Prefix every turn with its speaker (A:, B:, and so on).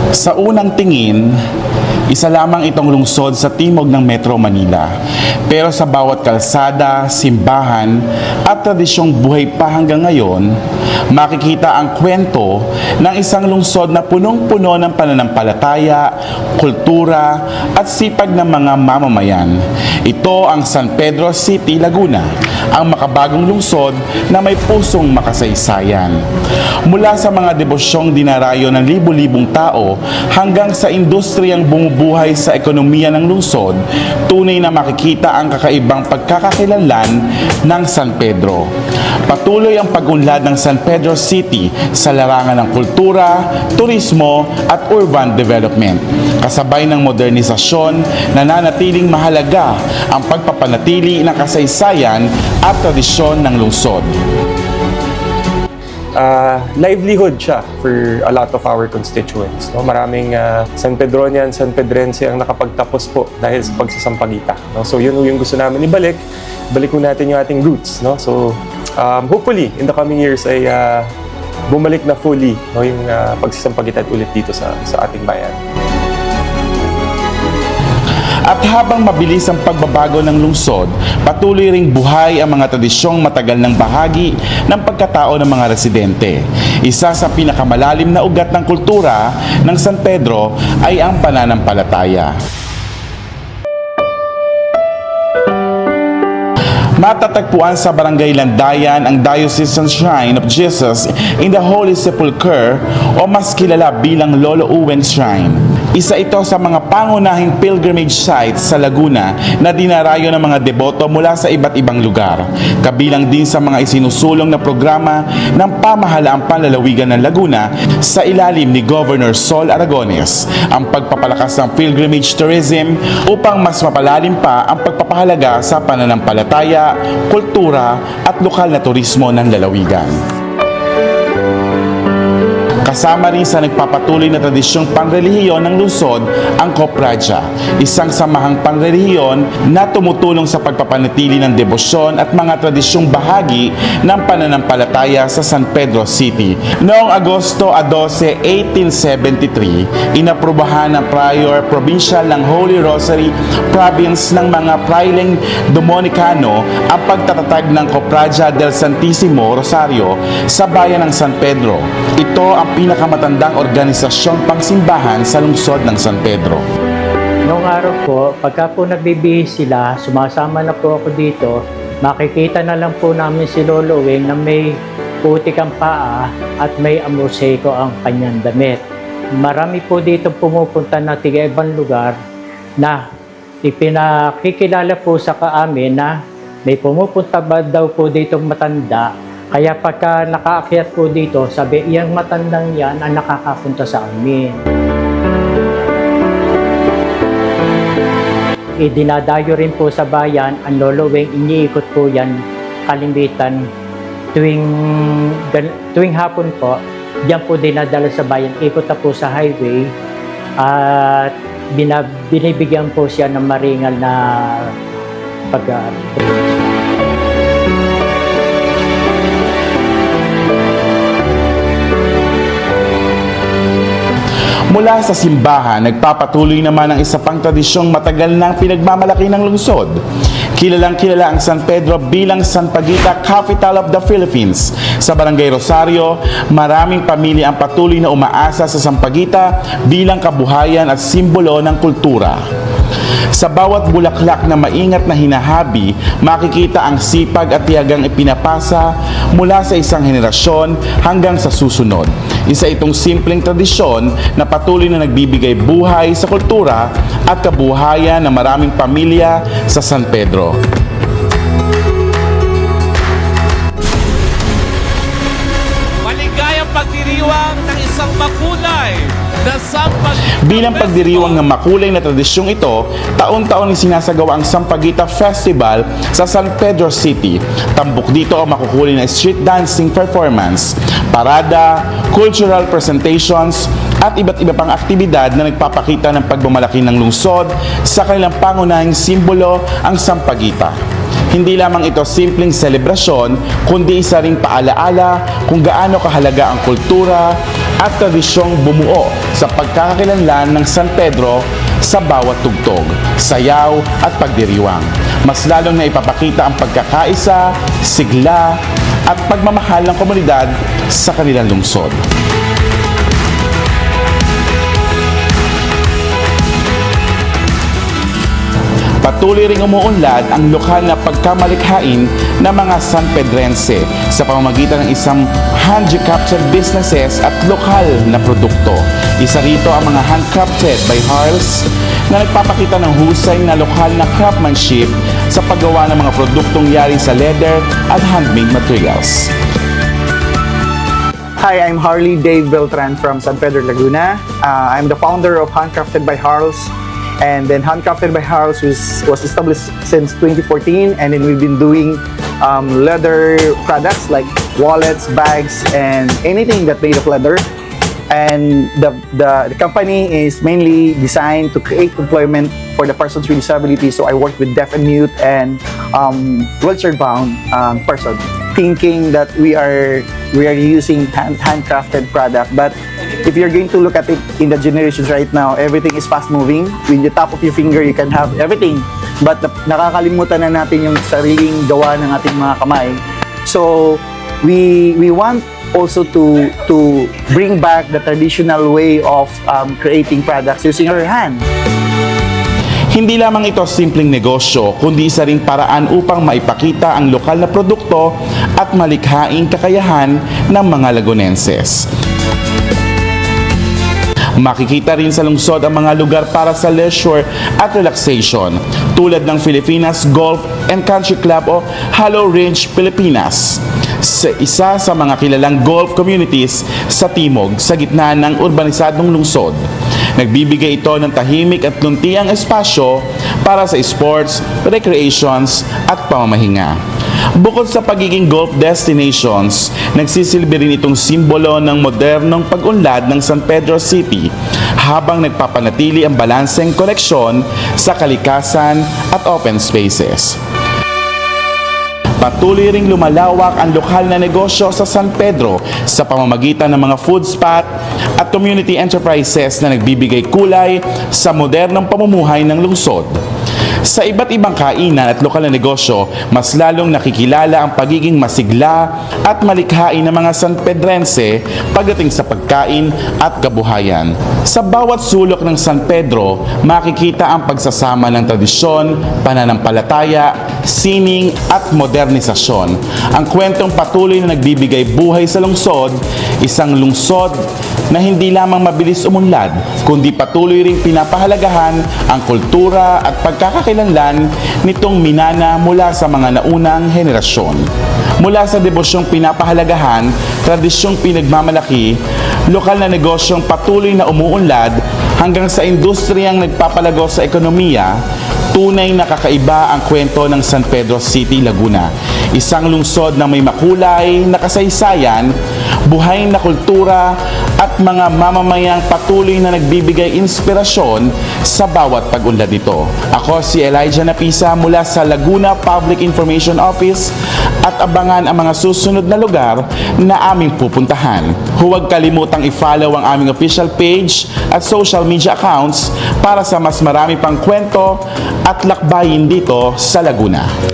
A: Sa unang tingin, isa lamang itong lungsod sa timog ng Metro Manila. Pero sa bawat kalsada, simbahan at tradisyong buhay pa hanggang ngayon, makikita ang kwento ng isang lungsod na punong-puno ng pananampalataya, kultura at sipag ng mga mamamayan. Ito ang San Pedro City, Laguna, ang makabagong lungsod na may pusong makasaysayan. Mula sa mga debosyong dinarayo ng libu-libong tao hanggang sa industriyang bumubuhay sa ekonomiya ng lungsod, tunay na makikita ang kakaibang pagkakakilanlan ng San Pedro. Patuloy ang pag-unlad ng San Pedro City sa larangan ng kultura, turismo at urban development. Kasabay ng modernisasyon, nananatiling mahalaga ang pagpapanatili ng kasaysayan at tradisyon ng lungsod.
B: Livelihood siya for a lot of our constituents. No? Maraming San Pedronian, San Pedrense ang nakapagtapos po dahil sa pagsasampagita. No? So yun yung gusto namin ibalik. Balik ko natin yung ating roots. No? So hopefully, in the coming years ay bumalik na fully no? Yung pagsasampagitan ulit dito sa ating bayan.
A: At habang mabilis ang pagbabago ng lungsod, patuloy ring buhay ang mga tradisyong matagal ng bahagi ng pagkatao ng mga residente. Isa sa pinakamalalim na ugat ng kultura ng San Pedro ay ang pananampalataya. Matatagpuan sa Barangay Landayan ang Diocesan Shrine of Jesus in the Holy Sepulchre o mas kilala bilang Lolo Uweng Shrine. Isa ito sa mga pangunahing pilgrimage sites sa Laguna na dinarayo ng mga deboto mula sa iba't ibang lugar. Kabilang din sa mga isinusulong na programa ng pamahalaang panlalawigan ng Laguna sa ilalim ni Governor Sol Aragones, ang pagpapalakas ng pilgrimage tourism upang mas mapalalim pa ang pagpapahalaga sa pananampalataya, kultura at lokal na turismo ng lalawigan. Kasama rin sa nagpapatuloy na tradisyong pangrelihiyon ng lungsod ang Kopradya, isang samahang pangrelihiyon na tumutulong sa pagpapanatili ng debosyon at mga tradisyong bahagi ng pananampalataya sa San Pedro City. Noong Agosto 12, 1873, inaprubahan ng Prior Provincial ng Holy Rosary Province ng mga Praileng Dominicano ang pagtatatag ng Kopradya del Santissimo Rosario sa bayan ng San Pedro. Ito ang pinakamatandang organisasyong pangsimbahan sa lungsod ng San Pedro.
C: Noong araw po, pagka po nagbibihis sila, sumasama na po ako dito, makikita na lang po namin si Lolo Uweng na may putik ang paa at may amoseko ang kanyang damit. Marami po dito pumupunta na tiga-ibang lugar na ipinakikilala po sa amin na may pumupunta ba daw po ditong matanda. Kaya pagka nakaakyat po dito, sabi, iyang matandang yan ang nakakapunta sa amin. Idinadayo rin po sa bayan, ang Lolo Uweng, iniikot po yan kalimitan tuwing hapon po. Diyan po dinadala sa bayan, ikot na po sa highway at binibigyan po siya ng maringal na
A: Mula sa simbahan, nagpapatuloy naman ang isa pang tradisyong matagal nang pinagmamalaki ng lungsod. Kilalang-kilala ang San Pedro bilang Sampaguita Capital of the Philippines. Sa Barangay Rosario, maraming pamilya ang patuloy na umaasa sa Sampaguita bilang kabuhayan at simbolo ng kultura. Sa bawat bulaklak na maingat na hinahabi, makikita ang sipag at tiyagang ipinapasa mula sa isang henerasyon hanggang sa susunod. Isa itong simpleng tradisyon na patuloy na nagbibigay buhay sa kultura at kabuhayan ng maraming pamilya sa San Pedro.
D: Maligayang pagdiriwang ng isang makulay na
A: Bilang pagdiriwang ng makulay na tradisyong ito, taon-taon sinasagawa ang Sampaguita Festival sa San Pedro City. Tambok dito ang makukulay na street dancing performance, parada, cultural presentations, at iba't iba pang aktibidad na nagpapakita ng pagmamalaki ng lungsod sa kanilang pangunahing simbolo, ang Sampaguita. Hindi lamang ito simpleng selebrasyon, kundi isa ring paalaala kung gaano kahalaga ang kultura, at tradisyong bumuo sa pagkakakilanlan ng San Pedro sa bawat tugtog, sayaw at pagdiriwang. Mas lalong na ipapakita ang pagkakaisa, sigla at pagmamahal ng komunidad sa kanilang lungsod. Patuloy ring umuunlad ang lokal na pagkamalikhain ng mga San Pedrense sa pamamagitan ng isang handicrafted businesses at lokal na produkto. Isa rito ang mga handcrafted by Harls na nagpapakita ng husay na lokal na craftsmanship sa paggawa ng mga produktong yari sa leather at handmade materials.
E: Hi, I'm Harley Dave Beltran from San Pedro, Laguna. I'm the founder of Handcrafted by Harls. And then Handcrafted by Harls was established since 2014, and then we've been doing leather products like wallets, bags, and anything that made of leather. And the company is mainly designed to create employment for the persons with disabilities. So I work with deaf and mute and wheelchair-bound person, thinking that we are using handcrafted product. But if you're going to look at it in the generations right now, everything is fast moving. With the top of your finger, you can have everything. But nakakalimutan na natin yung sariling gawa ng ating mga kamay. So we want also to bring back the traditional way of creating products using our hand.
A: Hindi lamang ito simpleng negosyo, kundi isa ring paraan upang maipakita ang lokal na produkto at malikhaing kakayahan ng mga Lagunenses. Makikita rin sa lungsod ang mga lugar para sa leisure at relaxation tulad ng Filipinas Golf and Country Club o Hollow Ridge, Pilipinas. Isa sa mga kilalang golf communities sa timog sa gitna ng urbanisadong lungsod. Nagbibigay ito ng tahimik at luntiang espasyo para sa sports, recreations at pamamahinga. Bukod sa pagiging golf destinations, nagsisilbi rin itong simbolo ng modernong pag-unlad ng San Pedro City habang nagpapanatili ang balanseng koneksyon sa kalikasan at open spaces. Patuloy ring lumalawak ang lokal na negosyo sa San Pedro sa pamamagitan ng mga food spot at community enterprises na nagbibigay kulay sa modernong pamumuhay ng lungsod. Sa iba't ibang kainan at lokal na negosyo, mas lalong nakikilala ang pagiging masigla at malikhain ng mga San Pedrense pagdating sa pagkain at kabuhayan. Sa bawat sulok ng San Pedro, makikita ang pagsasama ng tradisyon, pananampalataya, sining at modernisasyon. Ang kwentong patuloy na nagbibigay buhay sa lungsod, isang lungsod na hindi lamang mabilis umunlad, kundi patuloy ring pinapahalagahan ang kultura at pagkakakilanlan nitong minana mula sa mga naunang henerasyon. Mula sa debosyong pinapahalagahan, tradisyong pinagmamalaki, lokal na negosyong patuloy na umuunlad hanggang sa industriyang nagpapalago sa ekonomiya, tunay na kakaiba ang kwento ng San Pedro City, Laguna. Isang lungsod na may makulay na kasaysayan, buhay na kultura at mga mamamayang patuloy na nagbibigay inspirasyon sa bawat pag-unlad nito. Ako si Elijah Napisa mula sa Laguna Public Information Office at abangan ang mga susunod na lugar na aming pupuntahan. Huwag kalimutang i-follow ang aming official page at social media accounts para sa mas marami pang kwento at lakbayin dito sa Laguna.